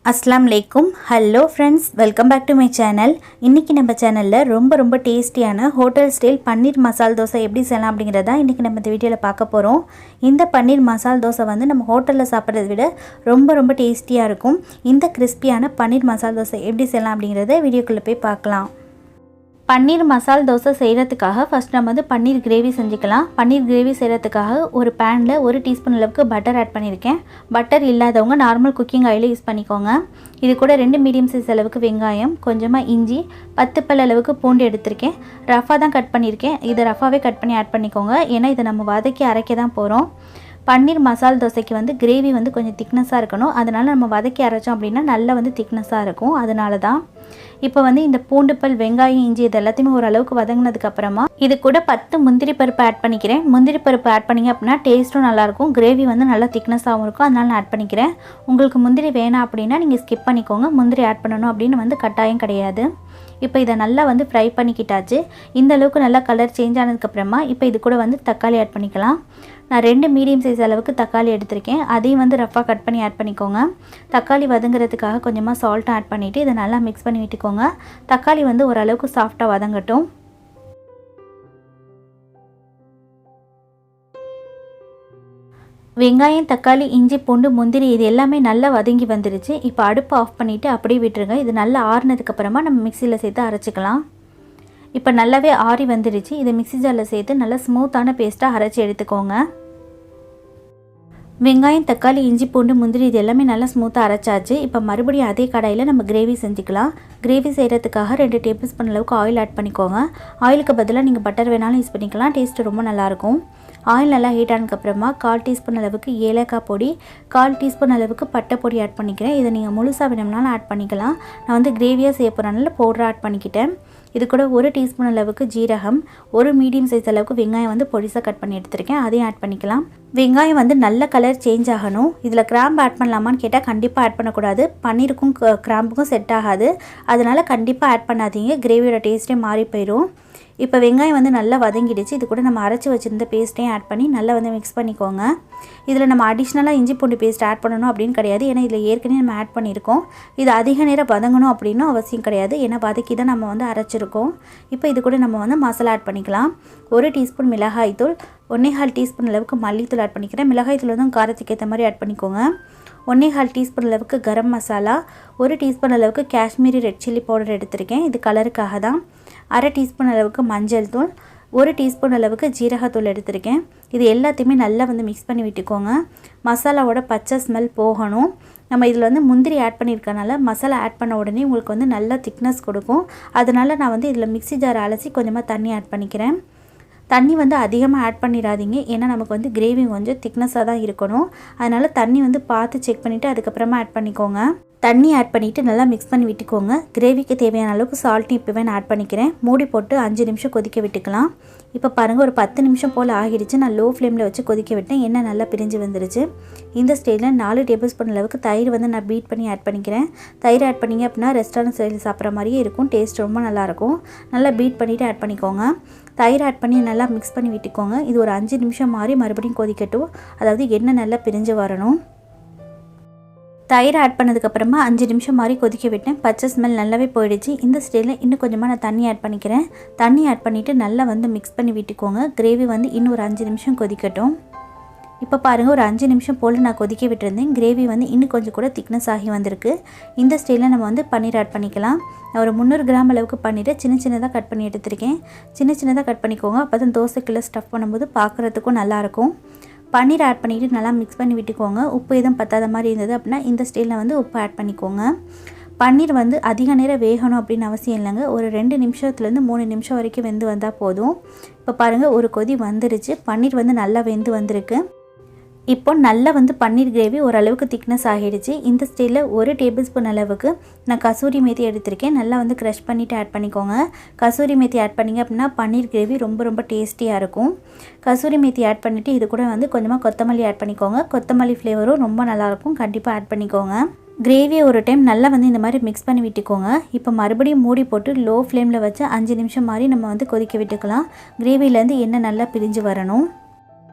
Assalamu Alaikum. Hello friends, welcome back to my channel. இன்னைக்கு நம்ம சேனல்ல ரொம்ப டேஸ்டியான ஹோட்டல் ஸ்டைல் பன்னீர் மசால் தோசை எப்படி செய்யலாம் அப்படிங்கறத இன்னைக்கு நம்ம இந்த வீடியோல பார்க்க போறோம். இந்த பன்னீர் மசால் தோசை வந்து நம்ம ஹோட்டல்ல சாப்பிடுறதை விட ரொம்ப டேஸ்டியா இருக்கும். இந்த கிறிஸ்பியான பன்னீர் மசால் தோசை எப்படி செய்யலாம் அப்படிங்கறத வீடியோக்குள்ள போய் பார்க்கலாம். பன்னீர் மசால் தோசை செய்கிறதுக்காக ஃபஸ்ட் நம்ம வந்து பன்னீர் கிரேவி செஞ்சுக்கலாம். பன்னீர் கிரேவி செய்கிறதுக்காக ஒரு பேனில் 1 டீஸ்பூன் அளவுக்கு பட்டர் ஆட் பண்ணியிருக்கேன். பட்டர் இல்லாதவங்க நார்மல் குக்கிங் ஆயில் யூஸ் பண்ணிக்கோங்க. இது கூட 2 மீடியம் சைஸ் அளவுக்கு வெங்காயம், கொஞ்சமாக இஞ்சி, 10 பல் அளவுக்கு பூண்டு எடுத்திருக்கேன். ரஃபாக தான் கட் பண்ணியிருக்கேன். இதை ரஃபாகவே கட் பண்ணி ஆட் பண்ணிக்கோங்க. ஏன்னா இதை நம்ம வதக்கி அரைக்க தான் போகிறோம். பன்னீர் மசால் தோசைக்கு வந்து கிரேவி வந்து கொஞ்சம் திக்னஸாக இருக்கணும். அதனால் நம்ம வதக்கி அரைச்சோம் அப்படின்னா நல்லா வந்து திக்னஸாக இருக்கும். அதனால தான் இப்போ வந்து இந்த பூண்டு பல், வெங்காயம், இஞ்சி இது எல்லாத்தையுமே ஓரளவுக்கு வதங்கினதுக்கப்புறமா இது கூட 10 முந்திரி பருப்பு ஆட் பண்ணிக்கிறேன். முந்திரி பருப்பு ஆட் பண்ணிங்க அப்படின்னா டேஸ்ட்டும் நல்லாயிருக்கும், கிரேவி வந்து நல்லா திக்னஸாகவும் இருக்கும். அதனால நான் ஆட் பண்ணிக்கிறேன். உங்களுக்கு முந்திரி வேணாம் அப்படின்னா நீங்கள் ஸ்கிப் பண்ணிக்கோங்க. முந்திரி ஆட் பண்ணணும் அப்படின்னு வந்து கட்டாயம் கிடையாது. இப்போ இதை நல்லா வந்து ஃப்ரை பண்ணிக்கிட்டாச்சு. இந்த அளவுக்கு நல்லா கலர் சேஞ்ச் ஆனதுக்கப்புறமா இப்போ இது கூட வந்து தக்காளி ஆட் பண்ணிக்கலாம். நான் 2 மீடியம் சைஸ் அளவுக்கு தக்காளி எடுத்திருக்கேன். அதையும் வந்து ரஃபாக கட் பண்ணி ஆட் பண்ணிக்கோங்க. தக்காளி வதங்குறதுக்காக கொஞ்சமாக சால்ட்டும் ஆட் பண்ணிவிட்டு இதை நல்லா மிக்ஸ் பண்ணி விட்டுக்கோங்க. தக்காளி வந்து ஓரளவுக்கு சாஃப்டாக வதங்கட்டும். வெங்காயம், தக்காளி, இஞ்சி, பூண்டு, முந்திரி இது எல்லாமே நல்லா வதங்கி வந்துருச்சு. இப்போ அடுப்பு ஆஃப் பண்ணிவிட்டு அப்படியே விட்டுருங்க. இது நல்லா ஆறுனதுக்கப்புறமா நம்ம மிக்சியில் சேர்த்து அரைச்சிக்கலாம். இப்போ நல்லாவே ஆறி வந்துருச்சு. இதை மிக்சி ஜாரில் சேர்த்து நல்லா ஸ்மூத்தான பேஸ்ட்டாக அரைச்சி எடுத்துக்கோங்க. வெங்காயம், தக்காளி, இஞ்சி, பூண்டு, முந்திரி இது எல்லாமே நல்லா ஸ்மூத்தாக அரைச்சாச்சு. இப்போ மறுபடியும் அதே கடாயில் நம்ம கிரேவி செஞ்சுக்கலாம். கிரேவி செய்கிறதுக்காக 2 டேபிள் ஸ்பூன் அளவுக்கு ஆயில் ஆட் பண்ணிக்கோங்க. ஆயிலுக்கு பதிலாக நீங்கள் பட்டர் வேணாலும் யூஸ் பண்ணிக்கலாம். டேஸ்ட்டு ரொம்ப நல்லாயிருக்கும். ஆயில் நல்லா ஹீட் ஆனதுக்கப்புறமா 1/4 டீஸ்பூன் அளவுக்கு ஏலக்காய் பொடி, 1/4 டீஸ்பூன் அளவுக்கு பட்டை பொடி ஆட் பண்ணிக்கிறேன். இதை நீங்கள் முழுசாக வேணும்னாலும் ஆட் பண்ணிக்கலாம். நான் வந்து கிரேவியாக செய்ய போகிறனால பவுடர் ஆட் பண்ணிக்கிட்டேன். இது கூட 1 டீஸ்பூன் அளவுக்கு ஜீரகம், 1 மீடியம் சைஸ் அளவுக்கு வெங்காயம் வந்து பொடிசாக கட் பண்ணி எடுத்துருக்கேன். அதையும் ஆட் பண்ணிக்கலாம். வெங்காயம் வந்து நல்ல கலர் சேஞ்ச் ஆகணும். இதில் கிராம்பு ஆட் பண்ணலாமான்னு கேட்டால் கண்டிப்பாக ஆட் பண்ணக்கூடாது. பன்னீருக்கும் கிராம்புக்கும் செட் ஆகாது. அதனால் கண்டிப்பாக ஆட் பண்ணாதீங்க. கிரேவியோட டேஸ்ட்டே மாறி போயிடும். இப்போ வெங்காயம் வந்து நல்லா வதங்கிடுச்சு. இது கூட நம்ம அரைச்சி வச்சுருந்த பேஸ்ட்டையும் ஆட் பண்ணி நல்லா வந்து மிக்ஸ் பண்ணிக்கோங்க. இதில் நம்ம அடிஷ்னலாக இஞ்சி பூண்டு பேஸ்ட் ஆட் பண்ணணும் அப்படின்னு கிடையாது. ஏன்னா இதில் ஏற்கனவே நம்ம ஆட் பண்ணியிருக்கோம். இது அதிக நேரம் வதங்கணும் அப்படின்னு அவசியம் கிடையாது. ஏன்னா வதக்கி தான் நம்ம வந்து அரைச்சிருக்கோம். இப்போ இது கூட நம்ம வந்து மசாலா ஆட் பண்ணிக்கலாம். 1 டீஸ்பூன் மிளகாய்த்தூள், 1/4 டீஸ்பூன் அளவுக்கு மல்லித்தூள் ஆட் பண்ணிக்கிறேன். மிளகாய்த்தூள் வந்து காரத்துக்கு ஏற்ற மாதிரி ஆட் பண்ணிக்கோங்க. 1/4 டீஸ்பூன் அளவுக்கு கரம் மசாலா, 1 டீஸ்பூன் அளவுக்கு காஷ்மீரி ரெட் சில்லி பவுடர் எடுத்திருக்கேன். இது கலருக்காக தான். 1/2 டீஸ்பூன் அளவுக்கு மஞ்சள் தூள், 1 டீஸ்பூன் அளவுக்கு ஜீரகத்தூள் எடுத்திருக்கேன். இது எல்லாத்தையுமே நல்லா வந்து மிக்ஸ் பண்ணி விட்டுக்கோங்க. மசாலாவோட பச்சை ஸ்மெல் போகணும். நம்ம இதில் வந்து முந்திரி ஆட் பண்ணியிருக்கனால மசாலா ஆட் பண்ண உடனே உங்களுக்கு வந்து நல்லா திக்னஸ் கொடுக்கும். அதனால் நான் வந்து இதில் மிக்ஸி ஜார் அலசி கொஞ்சமாக தண்ணி ஆட் பண்ணிக்கிறேன். தண்ணி வந்து அதிகமாக ஆட் பண்ணிடாதீங்க. ஏன்னா நமக்கு வந்து கிரேவி கொஞ்சம் திக்னஸாக தான் இருக்கணும். அதனால் தண்ணி வந்து பார்த்து செக் பண்ணிவிட்டு அதுக்கப்புறமா ஆட் பண்ணிக்கோங்க. தண்ணி ஆட் பண்ணிவிட்டு நல்லா மிக்ஸ் பண்ணி விட்டுக்கோங்க. கிரேவிக்கு தேவையான அளவுக்கு சால்ட்டும் இப்போவே நான் ஆட் பண்ணிக்கிறேன். மூடி போட்டு 5 நிமிஷம் கொதிக்க விட்டுக்கலாம். இப்போ பாருங்கள், ஒரு 10 நிமிஷம் போல் ஆகிடுச்சு. நான் லோ ஃப்ளேமில் வச்சு கொதிக்க விட்டேன். எண்ணெய் நல்லா பிரிஞ்சு வந்துருச்சு. இந்த ஸ்டேஜில் 4 டேபிள் ஸ்பூன் அளவுக்கு தயிர் வந்து நான் பீட் பண்ணி ஆட் பண்ணிக்கிறேன். தயிர் ஆட் பண்ணிங்க அப்படின்னா ரெஸ்டாரண்ட் ஸ்டைலில் சாப்பிட்ற மாதிரியே இருக்கும். டேஸ்ட் ரொம்ப நல்லாயிருக்கும். நல்லா பீட் பண்ணிவிட்டு ஆட் பண்ணிக்கோங்க. தயிர் ஆட் பண்ணி நல்லா மிக்ஸ் பண்ணி விட்டுக்கோங்க. இது ஒரு 5 நிமிஷம் மாதிரி மறுபடியும் கொதிக்கட்டும். அதாவது எண்ணெய் நல்லா பிரிஞ்சு வரணும். தயிர் ஆட் பண்ணதுக்கப்புறமா 5 நிமிஷம் மாதிரி கொதிக்க விட்டேன். பச்சை ஸ்மெல் நல்லாவே போயிடுச்சு. இந்த ஸ்டேஜில் இன்னும் கொஞ்சமாக நான் தண்ணி ஆட் பண்ணிக்கிறேன். தண்ணி ஆட் பண்ணிவிட்டு நல்லா வந்து மிக்ஸ் பண்ணி விட்டுக்கோங்க. கிரேவி வந்து இன்னும் ஒரு 5 நிமிஷம் கொதிக்கட்டும். இப்போ பாருங்கள், ஒரு 5 நிமிஷம் போல் நான் கொதிக்க விட்டுருந்தேன். கிரேவி வந்து இன்னும் கொஞ்சம் கூட திக்னஸ் ஆகி வந்திருக்கு. இந்த ஸ்டேஜில் நம்ம வந்து பன்னீர் ஆட் பண்ணிக்கலாம். நான் ஒரு 300 கிராம் அளவுக்கு பன்னீரை சின்னதாக கட் பண்ணி எடுத்திருக்கேன். சின்னதாக கட் பண்ணிக்கோங்க. அப்போ தான் தோசைக்குள்ளே ஸ்டஃப் பண்ணும்போது பார்க்குறதுக்கும் நல்லாயிருக்கும். பன்னீர் ஆட் பண்ணிவிட்டு நல்லா மிக்ஸ் பண்ணி விட்டுக்கோங்க. உப்பு எதுவும் பத்தாத மாதிரி இருந்தது அப்படின்னா இந்த ஸ்டேஜில் வந்து உப்பு ஆட் பண்ணிக்கோங்க. பன்னீர் வந்து அதிக நேரம் வேகணும் அப்படின்னு அவசியம் இல்லைங்க. ஒரு 2 நிமிஷத்துலேருந்து 3 நிமிஷம் வரைக்கும் வெந்து வந்தால் போதும். இப்போ பாருங்கள், ஒரு கொதி வந்துருச்சு. பன்னீர் வந்து நல்லா வெந்து வந்திருக்கு. இப்போ நல்லா வந்து பன்னீர் கிரேவி ஓரளவுக்கு திக்னஸ் ஆகிடுச்சு. இந்த ஸ்டேஜில் 1 டேபிள் ஸ்பூன் அளவுக்கு நான் கசூரி மேத்தி எடுத்திருக்கேன். நல்லா வந்து க்ரஷ் பண்ணிவிட்டு ஆட் பண்ணிக்கோங்க. கசூரி மேத்தி ஆட் பண்ணிங்க அப்படின்னா பன்னீர் கிரேவி ரொம்ப டேஸ்டியாக இருக்கும். கசூரி மேத்தி ஆட் பண்ணிவிட்டு இது கூட வந்து கொஞ்சமாக கொத்தமல்லி ஆட் பண்ணிக்கோங்க. கொத்தமல்லி ஃப்ளேவரும் ரொம்ப நல்லாயிருக்கும். கண்டிப்பாக ஆட் பண்ணிக்கோங்க. கிரேவியை ஒரு டைம் நல்லா வந்து இந்த மாதிரி மிக்ஸ் பண்ணி விட்டுக்கோங்க. இப்போ மறுபடியும் மூடி போட்டு லோ ஃப்ளேமில் வச்சு 5 நிமிஷம் மாதிரி நம்ம வந்து கொதிக்க விட்டுக்கலாம். கிரேவிலேருந்து எண்ணெய் நல்லா பிரிஞ்சு வரணும்.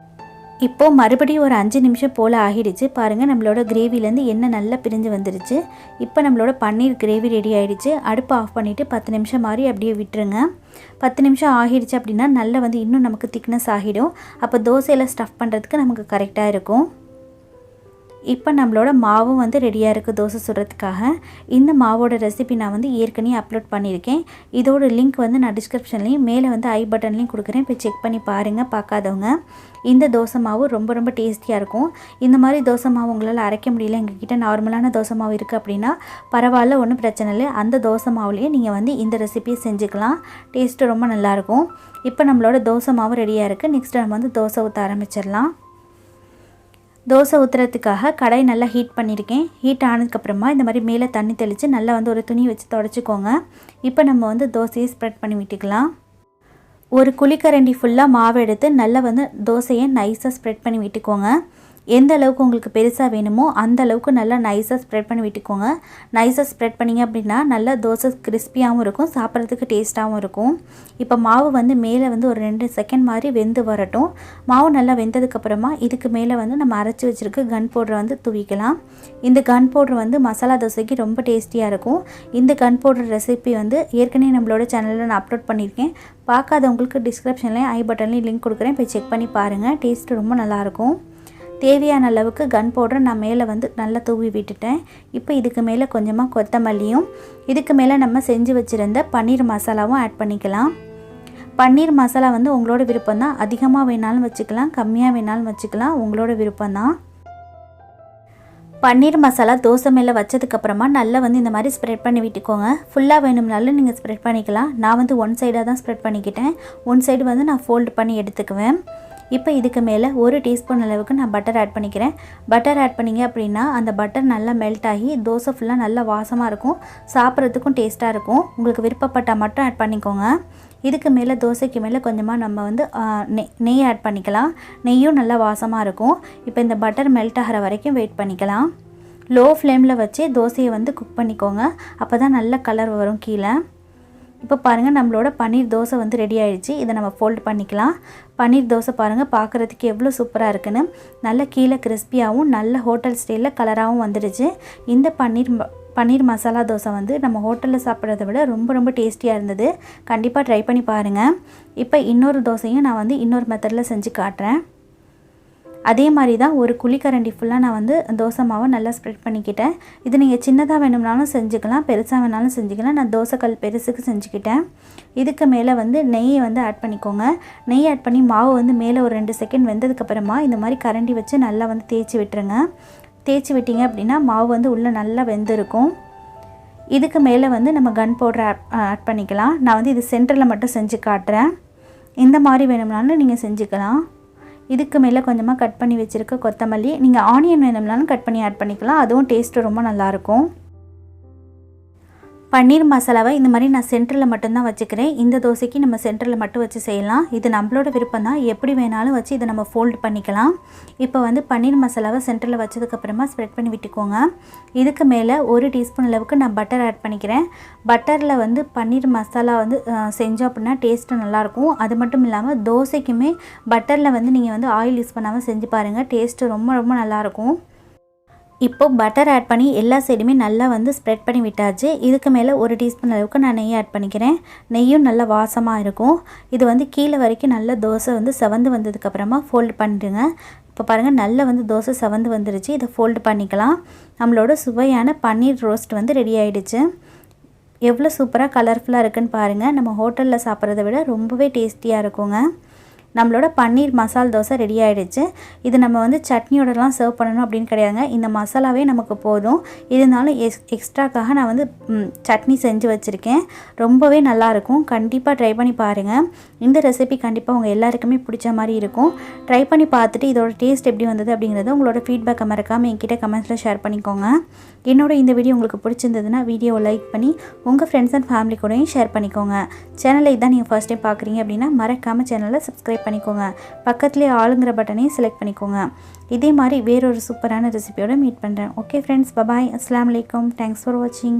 இப்போது மறுபடியும் ஒரு 5 நிமிஷம் போல் ஆகிடுச்சு. பாருங்கள் நம்மளோட கிரேவிலேருந்து எண்ணெய் நல்லா பிரிஞ்சு வந்துடுச்சு. இப்போ நம்மளோட பன்னீர் கிரேவி ரெடி ஆகிடுச்சு. அடுப்பு ஆஃப் பண்ணிவிட்டு 10 நிமிஷம் மாதிரி அப்படியே விட்டுருங்க. 10 நிமிஷம் ஆகிடுச்சு அப்படின்னா நல்லா வந்து இன்னும் நமக்கு திக்னஸ் ஆகிடும். அப்போ தோசையில் ஸ்டஃப் பண்ணுறதுக்கு நமக்கு கரெக்டாக இருக்கும். இப்போ நம்மளோட மாவும் வந்து ரெடியாக இருக்குது தோசை சுடுறதுக்காக. இந்த மாவோட ரெசிபி நான் வந்து ஏற்கனவே அப்லோட் பண்ணியிருக்கேன். இதோட லிங்க் வந்து நான் டிஸ்கிரிப்ஷன்லேயும் மேலே வந்து ஐ பட்டன்லேயும் கொடுக்குறேன். இப்போ செக் பண்ணி பாருங்கள் பார்க்காதவங்க. இந்த தோசை மாவு ரொம்ப ரொம்ப டேஸ்டியாக இருக்கும். இந்த மாதிரி தோசை மாவு உங்களால் அரைக்க முடியல, எங்ககிட்ட நார்மலான தோசை மாவு இருக்குது அப்படின்னா பரவாயில்ல, ஒன்றும் பிரச்சனை இல்லை. அந்த தோசை மாவுலேயே நீங்கள் வந்து இந்த ரெசிபியை செஞ்சுக்கலாம். டேஸ்ட்டு ரொம்ப நல்லாயிருக்கும். இப்போ நம்மளோட தோசை மாவு ரெடியாக இருக்குது. நெக்ஸ்ட்டு நம்ம வந்து தோசை ஊற்ற ஆரம்பிச்சிடலாம். தோசை ஊற்றுறதுக்காக கடாய் நல்லா ஹீட் பண்ணியிருக்கேன். ஹீட் ஆனதுக்கப்புறமா இந்த மாதிரி மேலே தண்ணி தெளித்து நல்லா வந்து ஒரு துணி வச்சு தொடச்சிக்கோங்க. இப்போ நம்ம வந்து தோசையை ஸ்ப்ரெட் பண்ணி விட்டுக்கலாம். ஒரு குழிக்கரண்டி ஃபுல்லாக மாவு எடுத்து நல்லா வந்து தோசையை நைஸாக ஸ்ப்ரெட் பண்ணி விட்டுக்கோங்க. எந்த அளவுக்கு உங்களுக்கு பெருசாக வேணுமோ அந்த அளவுக்கு நல்லா நைஸாக ஸ்ப்ரெட் பண்ணி விட்டுக்கோங்க. நைஸாக ஸ்ப்ரெட் பண்ணிங்க அப்படின்னா நல்லா தோசை கிறிஸ்பியாகவும் இருக்கும், சாப்பிட்றதுக்கு டேஸ்ட்டாகவும் இருக்கும். இப்போ மாவு வந்து மேலே வந்து ஒரு 2 செகண்ட் மாதிரி வெந்து வரட்டும். மாவு நல்லா வெந்ததுக்கப்புறமா இதுக்கு மேலே வந்து நம்ம அரைச்சி வச்சுருக்க கன் பவுடரை வந்து தூவிக்கலாம். இந்த கன் பவுடர் வந்து மசாலா தோசைக்கு ரொம்ப டேஸ்டியாக இருக்கும். இந்த கன் பவுடர் ரெசிபி வந்து ஏற்கனவே நம்மளோட சேனலில் நான் அப்லோட் பண்ணியிருக்கேன். பார்க்காதவங்களுக்கு டிஸ்கிரிப்ஷன்லேயும் ஐ பட்டன்லேயும் லிங்க் கொடுக்குறேன். போய் செக் பண்ணி பாருங்கள். டேஸ்ட்டு ரொம்ப நல்லாயிருக்கும். தேவையான அளவுக்கு கன் பவுடரை நான் மேலே வந்து நல்லா தூவி விட்டுட்டேன். இப்போ இதுக்கு மேலே கொஞ்சமாக கொத்தமல்லியும் இதுக்கு மேலே நம்ம செஞ்சு வச்சுருந்த பன்னீர் மசாலாவும் ஆட் பண்ணிக்கலாம். பன்னீர் மசாலா வந்து உங்களோட விருப்பம் தான். அதிகமாக வேணாலும் வச்சுக்கலாம், கம்மியாக வேணாலும் வச்சுக்கலாம், உங்களோட விருப்பம்தான். பன்னீர் மசாலா தோசை மேலே வச்சதுக்கப்புறமா நல்லா வந்து இந்த மாதிரி ஸ்ப்ரெட் பண்ணி விட்டுக்கோங்க. ஃபுல்லாக வேணும்னாலும் நீங்கள் ஸ்ப்ரெட் பண்ணிக்கலாம். நான் வந்து ஒன் சைடாக தான் ஸ்ப்ரெட் பண்ணிக்கிட்டேன். ஒன் சைடு வந்து நான் ஃபோல்டு பண்ணி எடுத்துக்குவேன். இப்போ இதுக்கு மேலே 1 டீஸ்பூன் அளவுக்கு நான் பட்டர் ஆட் பண்ணிக்கிறேன். பட்டர் ஆட் பண்ணிங்க அப்படின்னா அந்த பட்டர் நல்லா மெல்ட் ஆகி தோசை ஃபுல்லாக நல்லா வாசமாக இருக்கும், சாப்பிட்றதுக்கும் டேஸ்ட்டாக இருக்கும். உங்களுக்கு விருப்பப்பட்டால் மட்டும் ஆட் பண்ணிக்கோங்க. இதுக்கு மேலே தோசைக்கு மேலே கொஞ்சமாக நம்ம வந்து நெய் ஆட் பண்ணிக்கலாம். நெய்யும் நல்லா வாசமாக இருக்கும். இப்போ இந்த பட்டர் மெல்ட் ஆகிற வரைக்கும் வெயிட் பண்ணிக்கலாம். லோ ஃப்ளேமில் வச்சு தோசையை வந்து குக் பண்ணிக்கோங்க. அப்போ தான் நல்ல கலர் வரும் கீழே. இப்போ பாருங்கள் நம்மளோட பன்னீர் தோசை வந்து ரெடி ஆகிடுச்சு. இதை நம்ம ஃபோல்டு பண்ணிக்கலாம். பன்னீர் தோசை பாருங்கள் பார்க்குறதுக்கு எவ்வளோ சூப்பராக இருக்குன்னு. நல்ல கீழே கிறிஸ்பியாகவும் நல்ல ஹோட்டல் ஸ்டைலில் கலராகவும் வந்துடுச்சு. இந்த பன்னீர் மசாலா தோசை வந்து நம்ம ஹோட்டலில் சாப்பிட்றத விட ரொம்ப ரொம்ப டேஸ்டியாக இருந்தது. கண்டிப்பாக ட்ரை பண்ணி பாருங்கள். இப்போ இன்னொரு தோசையும் நான் வந்து இன்னொரு மெத்தடில் செஞ்சு காட்டுறேன். அதே மாதிரி தான் ஒரு குழிக்கரண்டி ஃபுல்லாக நான் வந்து தோசை மாவை நல்லா ஸ்ப்ரெட் பண்ணிக்கிட்டேன். இது நீங்கள் சின்னதாக வேணும்னாலும் செஞ்சுக்கலாம், பெருசாக வேணாலும் செஞ்சுக்கலாம். நான் தோசைக்கல் பெருசுக்கு செஞ்சுக்கிட்டேன். இதுக்கு மேலே வந்து நெய்யை வந்து ஆட் பண்ணிக்கோங்க. நெய் ஆட் பண்ணி மாவு வந்து மேலே ஒரு 2 செகண்ட் வெந்ததுக்கப்புறமா இந்த மாதிரி கரண்டி வச்சு நல்லா வந்து தேய்ச்சி விட்டுருங்க. தேய்ச்சி விட்டிங்க அப்படின்னா மாவு வந்து உள்ளே நல்லா வெந்திருக்கும். இதுக்கு மேலே வந்து நம்ம கன் பவுடர் ஆட் பண்ணிக்கலாம். நான் வந்து இது சென்டரில் மட்டும் செஞ்சு காட்டுறேன். இந்த மாதிரி வேணும்னாலும் நீங்கள் செஞ்சுக்கலாம். இதுக்கு மேலே கொஞ்சமாக கட் பண்ணி வச்சுருக்க கொத்தமல்லி, நீங்கள் ஆனியன் வேணும்னாலும் கட் பண்ணி ஆட் பண்ணிக்கலாம். அதுவும் டேஸ்ட்டு ரொம்ப நல்லாயிருக்கும். பன்னீர் மசாலாவை இந்த மாதிரி நான் சென்டரில் மட்டும்தான் வச்சுக்கிறேன். இந்த தோசைக்கு நம்ம சென்டரில் மட்டும் வச்சு செய்யலாம். இது நம்மளோட விருப்பம் தான். எப்படி வேணாலும் வச்சு இதை நம்ம ஃபோல்டு பண்ணிக்கலாம். இப்போ வந்து பன்னீர் மசாலாவை சென்டரில் வச்சதுக்கப்புறமா ஸ்ப்ரெட் பண்ணி விட்டுக்கோங்க. இதுக்கு மேலே 1 டீஸ்பூன் அளவுக்கு நான் பட்டர் ஆட் பண்ணிக்கிறேன். பட்டரில் வந்து பன்னீர் மசாலா வந்து செஞ்சோம் அப்படின்னா டேஸ்ட்டு நல்லாயிருக்கும். அது மட்டும் இல்லாமல் தோசைக்குமே பட்டரில் வந்து நீங்கள் வந்து ஆயில் யூஸ் பண்ணாமல் செஞ்சு பாருங்கள். டேஸ்ட்டு ரொம்ப ரொம்ப நல்லாயிருக்கும். இப்போது பட்டர் ஆட் பண்ணி எல்லா சைடுமே நல்லா வந்து ஸ்ப்ரெட் பண்ணி விட்டாச்சு. இதுக்கு மேலே 1 டீஸ்பூன் அளவுக்கு நான் நெய் ஆட் பண்ணிக்கிறேன். நெய்யும் நல்லா வாசமாக இருக்கும். இது வந்து கீழே வரைக்கும் நல்லா தோசை வந்து செவந்து வந்ததுக்கப்புறமா ஃபோல்டு பண்ணிடுங்க. இப்போ பாருங்கள் நல்லா வந்து தோசை செவந்து வந்துருச்சு. இதை ஃபோல்டு பண்ணிக்கலாம். நம்மளோட சுவையான பன்னீர் ரோஸ்ட் வந்து ரெடி ஆகிடுச்சு. எவ்வளோ சூப்பராக கலர்ஃபுல்லாக இருக்குன்னு பாருங்கள். நம்ம ஹோட்டலில் சாப்பிட்றத விட ரொம்பவே டேஸ்டியாக இருக்குங்க. நம்மளோட பன்னீர் மசால் தோசை ரெடி ஆகிடுச்சு. இது நம்ம வந்து சட்னியோடலாம் சர்வ் பண்ணணும் அப்படின்னு கிடையாதுங்க. இந்த மசாலாவே நமக்கு போதும். இருந்தாலும் எக்ஸ்ட்ராக்காக நான் வந்து சட்னி செஞ்சு வச்சுருக்கேன். ரொம்பவே நல்லாயிருக்கும். கண்டிப்பாக ட்ரை பண்ணி பாருங்கள். இந்த ரெசிபி கண்டிப்பாக உங்கள் எல்லாருக்குமே பிடிச்ச மாதிரி இருக்கும். ட்ரை பண்ணி பார்த்துட்டு இதோட டேஸ்ட் எப்படி வந்தது அப்படிங்கிறத உங்களோட ஃபீட்பேக்கை மறக்காமல் என்கிட்ட கமெண்ட்ஸில் ஷேர் பண்ணிக்கோங்க. என்னோட இந்த வீடியோ உங்களுக்கு பிடிச்சிருந்ததுன்னா வீடியோவை லைக் பண்ணி உங்கள் ஃப்ரெண்ட்ஸ் அண்ட் ஃபேமிலி கூடயும் ஷேர் பண்ணிக்கோங்க. சேனலை இதான் நீங்கள் ஃபர்ஸ்ட் டைம் பார்க்குறீங்க அப்படின்னா மறக்காமல் சேனலை சப்ஸ்கிரைப் பண்ணிக்கோங்க. பக்கத்துலேயே ஆளுங்கிற பட்டனையும் செலக்ட் பண்ணிக்கோங்க. இதே மாதிரி வேறொரு சூப்பரான ரெசிபியோட மீட் பண்ணுறேன். Okay friends, bye bye. அஸ்ஸலாமு அலைக்கும். தேங்க்ஸ் ஃபார் வாட்சிங்.